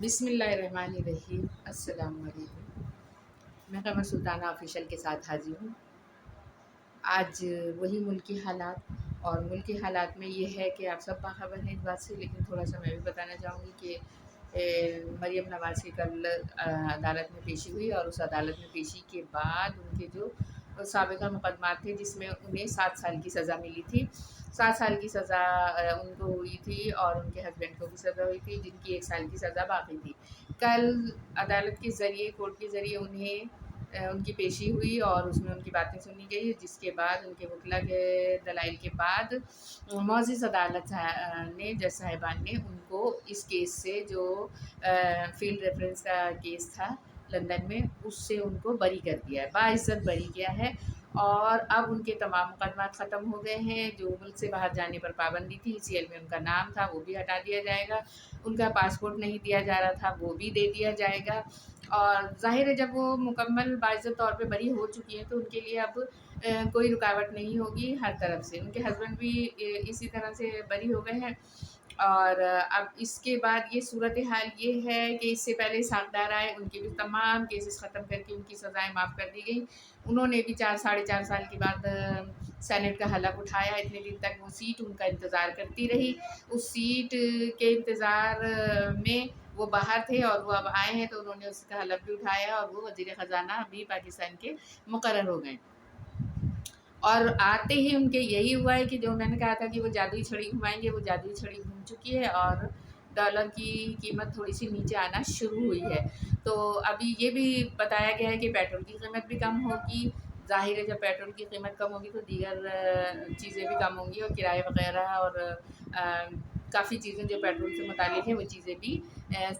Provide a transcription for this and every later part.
بسم اللہ الرحمن الرحیم۔ السلام علیکم۔ میں قمر سلطانہ آفیشیل کے ساتھ حاضر ہوں۔ آج وہی ملکی حالات، اور ملکی حالات میں یہ ہے کہ آپ سب باخبر ہیں اس بات سے، لیکن تھوڑا سا میں بھی بتانا چاہوں گی کہ مریم نواز کی کل عدالت میں پیشی ہوئی، اور اس عدالت میں پیشی کے بعد ان کے جو سابقہ مقدمات تھے جس میں انہیں 7 سال کی سزا ملی تھی، 7 سال کی سزا ان کو ہوئی تھی، اور ان کے ہسبینڈ کو بھی سزا ہوئی تھی جن کی 1 سال کی سزا باقی تھی۔ کل عدالت کے ذریعے، کورٹ کے ذریعے انہیں ان کی پیشی ہوئی، اور اس میں ان کی باتیں سنی گئی، جس کے بعد ان کے وکلا کے دلائل کے بعد معزز عدالت نے، جج صاحبان نے ان کو اس کیس سے، جو فیلڈ ریفرنس کا کیس تھا لندن میں، اس سے ان کو بری کر دیا ہے، باعزت بری کیا ہے، اور اب ان کے تمام مقدمات ختم ہو گئے ہیں۔ جو ملک سے باہر جانے پر پابندی تھی، CL میں ان کا نام تھا وہ بھی ہٹا دیا جائے گا، ان کا پاسپورٹ نہیں دیا جا رہا تھا وہ بھی دے دیا جائے گا، اور ظاہر ہے جب وہ مکمل باعزت طور پہ بری ہو چکی ہیں تو ان کے لیے اب کوئی رکاوٹ نہیں ہوگی ہر طرف سے۔ ان کے ہسبینڈ بھی اسی طرح سے بری ہو گئے ہیں، اور اب اس کے بعد یہ صورتحال یہ ہے کہ اس سے پہلے اسحاق ڈار آئے، ان کے بھی تمام کیسز ختم کر کے ان کی سزائیں معاف کر دی گئیں۔ انہوں نے بھی 4 ساڑھے 4 سال کے بعد سینٹ کا حلف اٹھایا، اتنے دن تک وہ سیٹ ان کا انتظار کرتی رہی، اس سیٹ کے انتظار میں وہ باہر تھے، اور وہ اب آئے ہیں تو انہوں نے اس کا حلف بھی اٹھایا، اور وہ وزیر خزانہ بھی پاکستان کے مقرر ہو گئے۔ اور آتے ہی ان کے یہی ہوا ہے کہ جو میں نے کہا تھا کہ وہ جادوئی چھڑی گھمائیں گے، وہ جادوئی چھڑی گھوم چکی ہے، اور ڈالر کی قیمت تھوڑی سی نیچے آنا شروع ہوئی ہے۔ تو ابھی یہ بھی بتایا گیا ہے کہ پیٹرول کی قیمت بھی کم ہوگی، ظاہر ہے جب پیٹرول کی قیمت کم ہوگی تو دیگر چیزیں بھی کم ہوں گی، اور کرایہ وغیرہ اور کافی چیزیں جو پیٹرول سے متعلق ہیں وہ چیزیں بھی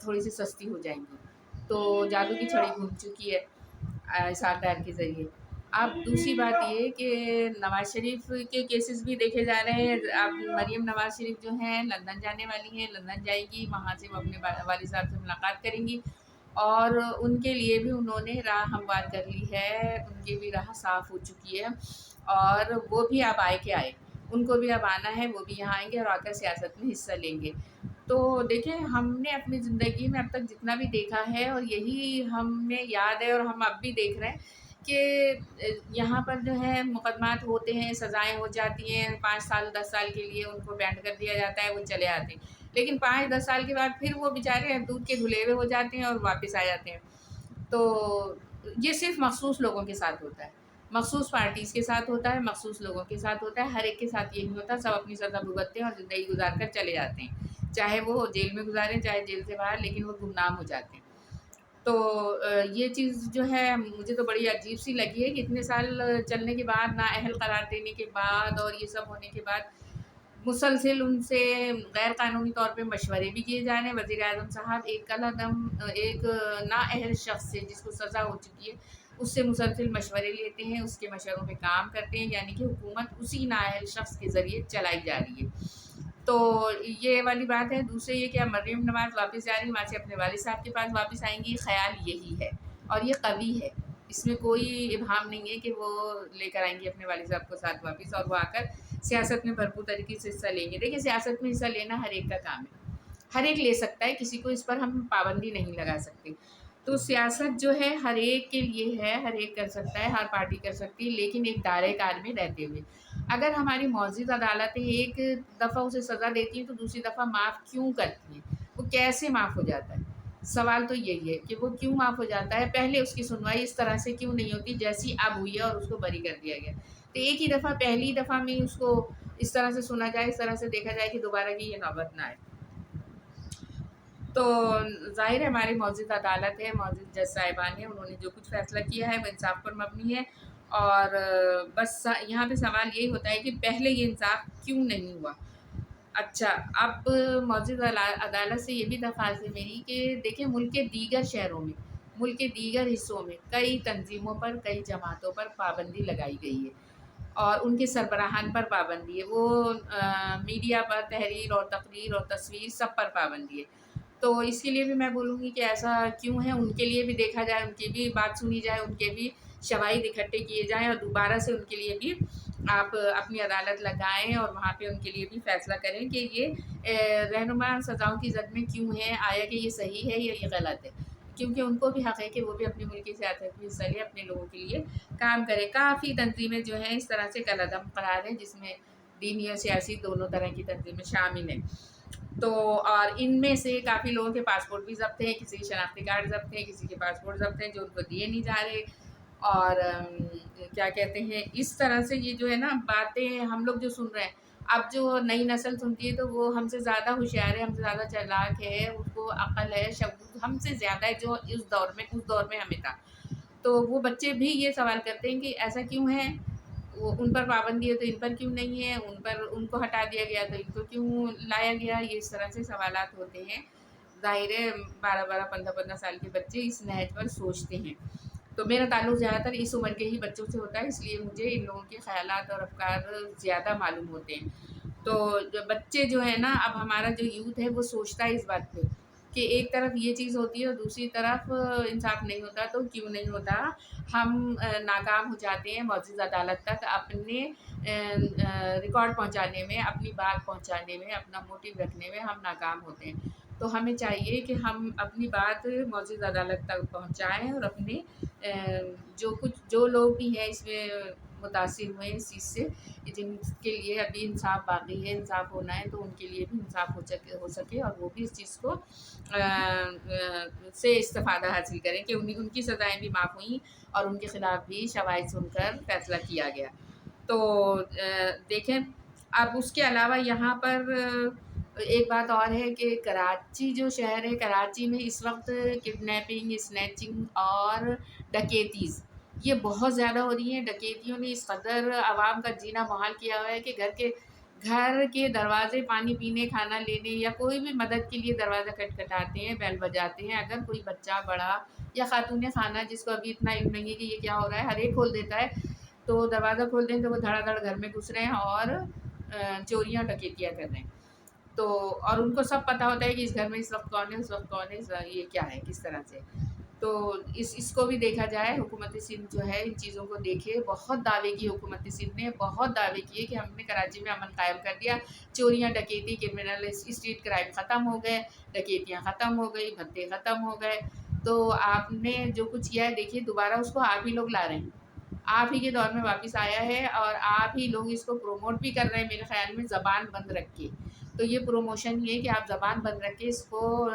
تھوڑی سی سستی ہو جائیں گی۔ تو جادو کی چھڑی گھوم چکی ہے اسحاق ڈار کے ذریعے۔ اب دوسری بات یہ کہ نواز شریف کے کیسز بھی دیکھے جا رہے ہیں۔ اب مریم نواز شریف جو ہیں لندن جانے والی ہیں، لندن جائے گی، وہاں سے وہ اپنے والد صاحب سے ملاقات کریں گی، اور ان کے لیے بھی انہوں نے راہ ہموار کر لی ہے، ان کی بھی راہ صاف ہو چکی ہے، اور وہ بھی اب آئے کہ آئے، ان کو بھی اب آنا ہے، وہ بھی یہاں آئیں گے اور آ کر سیاست میں حصہ لیں گے۔ تو دیکھیں، ہم نے اپنی زندگی میں اب تک جتنا بھی دیکھا ہے، اور یہی ہمیں یاد ہے اور ہم اب بھی دیکھ رہے ہیں کہ یہاں پر جو ہے مقدمات ہوتے ہیں، سزائیں ہو جاتی ہیں، 5 سال 10 سال کے لیے ان کو بینڈ کر دیا جاتا ہے، وہ چلے آتے ہیں، لیکن 5-10 سال کے بعد پھر وہ بیچارے دودھ کے دھلے ہوئے ہو جاتے ہیں اور واپس آ جاتے ہیں۔ تو یہ صرف مخصوص لوگوں کے ساتھ ہوتا ہے، مخصوص پارٹیز کے ساتھ ہوتا ہے، مخصوص لوگوں کے ساتھ ہوتا ہے، ہر ایک کے ساتھ یہ نہیں ہوتا، سب اپنی سزا بھگتتے ہیں اور زندگی گزار کر چلے جاتے ہیں، چاہے وہ جیل میں گزاریں چاہے جیل سے باہر، لیکن وہ گمنام ہو جاتے ہیں۔ تو یہ چیز جو ہے مجھے تو بڑی عجیب سی لگی ہے کہ اتنے سال چلنے کے بعد، نااہل قرار دینے کے بعد اور یہ سب ہونے کے بعد، مسلسل ان سے غیر قانونی طور پہ مشورے بھی کیے جا رہے ہیں۔ وزیر اعظم صاحب ایک نااہل شخص سے، جس کو سزا ہو چکی ہے، اس سے مسلسل مشورے لیتے ہیں، اس کے مشوروں پہ کام کرتے ہیں، یعنی کہ حکومت اسی نااہل شخص کے ذریعے چلائی جا رہی ہے۔ تو یہ والی بات ہے۔ دوسرے یہ کہ اب مریم نواز واپس جا رہی، وہاں سے اپنے والد صاحب کے پاس واپس آئیں گی، خیال یہی ہے، اور یہ قوی ہے، اس میں کوئی ابہام نہیں ہے کہ وہ لے کر آئیں گی اپنے والد صاحب کو ساتھ واپس، اور وہ آ کر سیاست میں بھرپور طریقے سے حصہ لیں گے۔ دیکھیں، سیاست میں حصہ لینا ہر ایک کا کام ہے، ہر ایک لے سکتا ہے، کسی کو اس پر ہم پابندی نہیں لگا سکتے۔ تو سیاست جو ہے ہر ایک کے لیے ہے، ہر ایک کر سکتا ہے، ہر پارٹی کر سکتی ہے، لیکن ایک دائرۂ کار میں رہتے ہوئے۔ اگر ہماری معزز عدالتیں ایک دفعہ اسے سزا دیتی ہیں تو دوسری دفعہ معاف کیوں کرتی ہیں؟ وہ کیسے معاف ہو جاتا ہے؟ سوال تو یہی ہے کہ وہ کیوں معاف ہو جاتا ہے، پہلے اس کی سنوائی اس طرح سے کیوں نہیں ہوتی جیسی اب ہوئی ہے اور اس کو بری کر دیا گیا؟ تو ایک ہی دفعہ، پہلی دفعہ میں اس کو اس طرح سے سنا جائے، اس طرح سے دیکھا جائے کہ دوبارہ کی یہ نوبت نہ آئے۔ تو ظاہر ہے ہماری معزز عدالت ہے، معزز جج صاحبان ہیں، انہوں نے جو کچھ فیصلہ کیا ہے وہ انصاف پر مبنی ہے، اور بس یہاں پہ سوال یہی ہوتا ہے کہ پہلے یہ انصاف کیوں نہیں ہوا؟ اچھا، اب معزز عدالت سے یہ بھی درخواست ہے میری کہ دیکھیں، ملک کے دیگر شہروں میں، ملک کے دیگر حصوں میں کئی تنظیموں پر، کئی جماعتوں پر پابندی لگائی گئی ہے، اور ان کے سربراہان پر پابندی ہے، وہ میڈیا پر تحریر اور تقریر اور تصویر سب پر پابندی ہے۔ تو اس کے لیے بھی میں بولوں گی کہ ایسا کیوں ہے، ان کے لیے بھی دیکھا جائے، ان کی بھی بات سنی جائے، ان کے بھی شواہد اکٹھے کیے جائیں، اور دوبارہ سے ان کے لیے بھی آپ اپنی عدالت لگائیں اور وہاں پہ ان کے لیے بھی فیصلہ کریں کہ یہ رہنما سزاؤں کی زد میں کیوں ہیں، آیا کہ یہ صحیح ہے یا یہ غلط ہے، کیونکہ ان کو بھی حق ہے کہ وہ بھی اپنے ملک کی سیاست میں حصہ لے، اپنے لوگوں کے لیے کام کرے۔ کافی تنظیمیں جو ہیں اس طرح سے کالعدم قرار ہیں، جس میں دینی اور سیاسی دونوں طرح کی تنظیمیں شامل ہیں۔ تو اور ان میں سے کافی لوگوں کے پاسپورٹ بھی ضبط ہیں، کسی کے شناختی کارڈ ضبط ہیں، کسی کے پاسپورٹ ضبط ہیں جو ان کو دیے نہیں جا رہے۔ اور کیا کہتے ہیں، اس طرح سے یہ جو ہے نا باتیں ہم لوگ جو سن رہے ہیں، اب جو نئی نسل سنتی ہے تو وہ ہم سے زیادہ ہوشیار ہے، ہم سے زیادہ چالاک ہے، اس کو عقل ہے، شعور ہم سے زیادہ ہے جو اس دور میں ہمیں تھا۔ تو وہ بچے بھی یہ سوال کرتے ہیں کہ ایسا کیوں ہے، وہ ان پر پابندی ہے تو ان پر کیوں نہیں ہے، ان کو ہٹا دیا گیا تو ان کو کیوں لایا گیا، یہ اس طرح سے سوالات ہوتے ہیں۔ ظاہر ہے 12-15 سال کے بچے اس نہج پر سوچتے ہیں۔ تو میرا تعلق زیادہ تر اس عمر کے ہی بچوں سے ہوتا ہے، اس لیے مجھے ان لوگوں کے خیالات اور افکار زیادہ معلوم ہوتے ہیں۔ تو جو بچے جو ہے نا، اب ہمارا جو یوتھ ہے وہ سوچتا ہے اس بات پہ کہ ایک طرف یہ چیز ہوتی ہے اور دوسری طرف انصاف نہیں ہوتا، تو کیوں نہیں ہوتا، ہم ناکام ہو جاتے ہیں معزز عدالت تک اپنے ریکارڈ پہنچانے میں، اپنی بات پہنچانے میں، اپنا موٹیو رکھنے میں ہم ناکام ہوتے ہیں۔ تو ہمیں چاہیے کہ ہم اپنی بات معزز عدالت تک پہنچائیں اور اپنے جو لوگ بھی ہیں اس میں متاثر ہوئے اس چیز سے، جن کے لیے ابھی انصاف باقی ہے، انصاف ہونا ہے، تو ان کے لیے بھی انصاف ہو سکے اور وہ بھی اس چیز کو سے استفادہ حاصل کریں کہ ان کی سزائیں بھی معاف ہوئیں اور ان کے خلاف بھی شواہد سن کر فیصلہ کیا گیا۔ تو دیکھیں، اب اس کے علاوہ یہاں پر ایک بات اور ہے کہ کراچی جو شہر ہے، کراچی میں اس وقت کڈنیپنگ، اسنیچنگ اور ڈکیتیز یہ بہت زیادہ ہو رہی ہیں۔ ڈکیتیوں نے اس قدر عوام کا جینا محال کیا ہوا ہے کہ گھر کے دروازے پانی پینے، کھانا لینے یا کوئی بھی مدد کے لیے دروازہ کھٹکھٹاتے ہیں، بیل بجاتے ہیں، اگر کوئی بچہ، بڑا یا خاتون خانہ جس کو ابھی اتنا علم نہیں ہے کہ یہ کیا ہو رہا ہے، ہر ایک کھول دیتا ہے، تو دروازہ کھول دیں تو وہ دھڑا دھڑ گھر میں گھس رہے ہیں اور چوریاں ڈکیتیاں کر رہے ہیں۔ تو اور ان کو سب پتہ ہوتا ہے کہ اس گھر میں اس وقت کون ہے، اس وقت کون ہے، یہ کیا ہے، کس طرح سے۔ تو اس کو بھی دیکھا جائے، حکومت سندھ جو ہے ان چیزوں کو دیکھے۔ بہت دعوے کی حکومت سندھ نے، بہت دعوے کیے کہ ہم نے کراچی میں امن قائم کر دیا، چوریاں ڈکیتی، کرمنل اسٹریٹ کرائم ختم ہو گئے، ڈکیتیاں ختم ہو گئی، بھتے ختم ہو گئے۔ تو آپ نے جو کچھ کیا ہے دیکھیے، دوبارہ اس کو آپ ہی لوگ لا رہے ہیں، آپ ہی کے دور میں واپس آیا ہے اور آپ ہی لوگ اس کو پروموٹ بھی کر رہے ہیں، میرے خیال میں زبان بند رکھ کے۔ تو یہ پروموشن یہ ہے کہ آپ زبان بند رکھ کے اس کو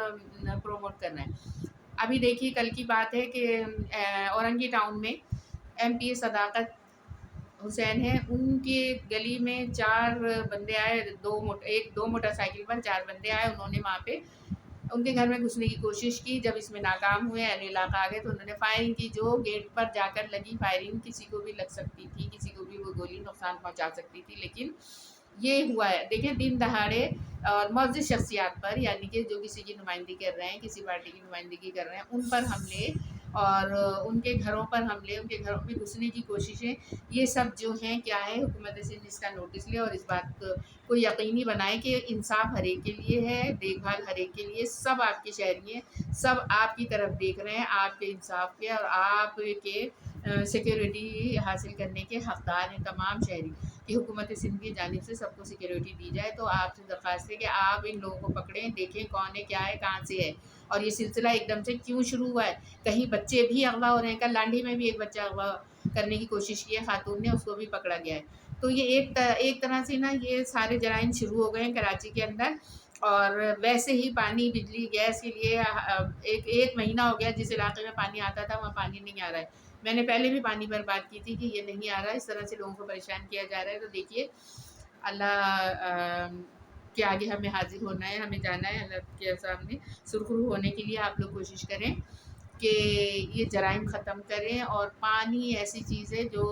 پروموٹ کر رہے ہیں۔ ابھی دیکھیے کل کی بات ہے کہ اورنگی ٹاؤن میں ایم پی صداقت حسین ہے، ان کی گلی میں 4 بندے آئے، دو موٹر سائیکل پر 4 بندے آئے، انہوں نے وہاں پہ ان کے گھر میں گھسنے کی کوشش کی۔ جب اس میں ناکام ہوئے، اہل علاقہ آ گئے تو انہوں نے فائرنگ کی، جو گیٹ پر جا کر لگی فائرنگ کسی کو بھی لگ سکتی تھی، کسی کو بھی وہ گولی نقصان پہنچا سکتی تھی، لیکن یہ ہوا ہے۔ دیکھیں، دن دہاڑے اور معزز شخصیات پر، یعنی کہ جو کسی کی نمائندگی کر رہے ہیں، کسی پارٹی کی نمائندگی کر رہے ہیں، ان پر حملے اور ان کے گھروں پر حملے، ان کے گھروں میں گھسنے کی کوششیں، یہ سب جو ہیں کیا ہے، حکومت سندھ اس کا نوٹس لے اور اس بات کو یقینی بنائے کہ انصاف ہر ایک کے لیے ہے، دیکھ بھال ہر ایک کے لیے، سب آپ کے شہری ہیں، سب آپ کی طرف دیکھ رہے ہیں، آپ کے انصاف کے اور آپ کے سیکیورٹی حاصل کرنے کے حقدار ہیں تمام شہری، کہ حکومت سندھ کی جانب سے سب کو سیکیورٹی دی جائے۔ تو آپ سے درخواست ہے کہ آپ ان لوگوں کو پکڑیں، دیکھیں کون ہے، کیا ہے، کہاں سے ہے اور یہ سلسلہ ایک دم سے کیوں شروع ہوا ہے۔ کہیں بچے بھی اغوا ہو رہے ہیں، کل لانڈھی میں بھی ایک بچہ اغوا کرنے کی کوشش کی ہے خاتون نے، اس کو بھی پکڑا گیا ہے۔ تو یہ ایک طرح سے نا یہ سارے جرائم شروع ہو گئے ہیں کراچی کے اندر۔ اور ویسے ہی پانی، بجلی، گیس کے لیے ایک مہینہ ہو گیا جس علاقے میں پانی آتا تھا وہاں پانی نہیں آ رہا ہے۔ میں نے پہلے بھی پانی پر بات کی تھی کہ یہ نہیں آ رہا ہے، اس طرح سے لوگوں کو پریشان کیا جا رہا ہے۔ تو دیکھیے، اللہ کے آگے ہمیں حاضر ہونا ہے، ہمیں جانا ہے، اللہ کے سامنے سرخرو ہونے کے لیے آپ لوگ کوشش کریں کہ یہ جرائم ختم کریں۔ اور پانی ایسی چیز ہے جو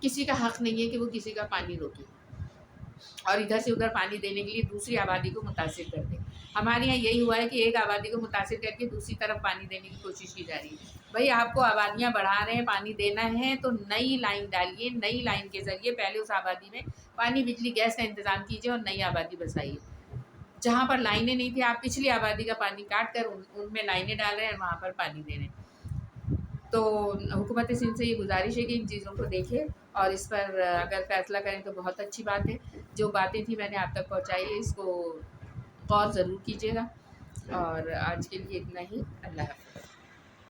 کسی کا حق نہیں ہے کہ وہ کسی کا پانی روکے اور ادھر سے ادھر پانی دینے کے لیے دوسری آبادی کو متاثر کر دے۔ ہمارے یہاں یہی ہوا ہے کہ ایک آبادی کو متاثر کر کے دوسری طرف پانی دینے کی کوشش کی جا رہی ہے۔ بھائی، آپ کو آبادیاں بڑھا رہے ہیں، پانی دینا ہے تو نئی لائن ڈالیے، نئی لائن کے ذریعے پہلے اس آبادی میں پانی، بجلی، گیس کا انتظام کیجیے اور نئی آبادی بسائیے۔ جہاں پر لائنیں نہیں تھیں، آپ پچھلی آبادی کا پانی کاٹ کر ان میں لائنیں ڈال رہے ہیں اور وہاں پر پانی دے رہے ہیں۔ تو حکومت سندھ سے یہ گزارش ہے کہ ان چیزوں کو دیکھے اور اس پر اگر فیصلہ کریں تو بہت اچھی بات ہے۔ جو باتیں تھیں میں نے آپ تک پہنچائی ہے، اس کو غور ضرور کیجیے گا، اور آج کے لیے اتنا ہی۔ اللہ حافظ۔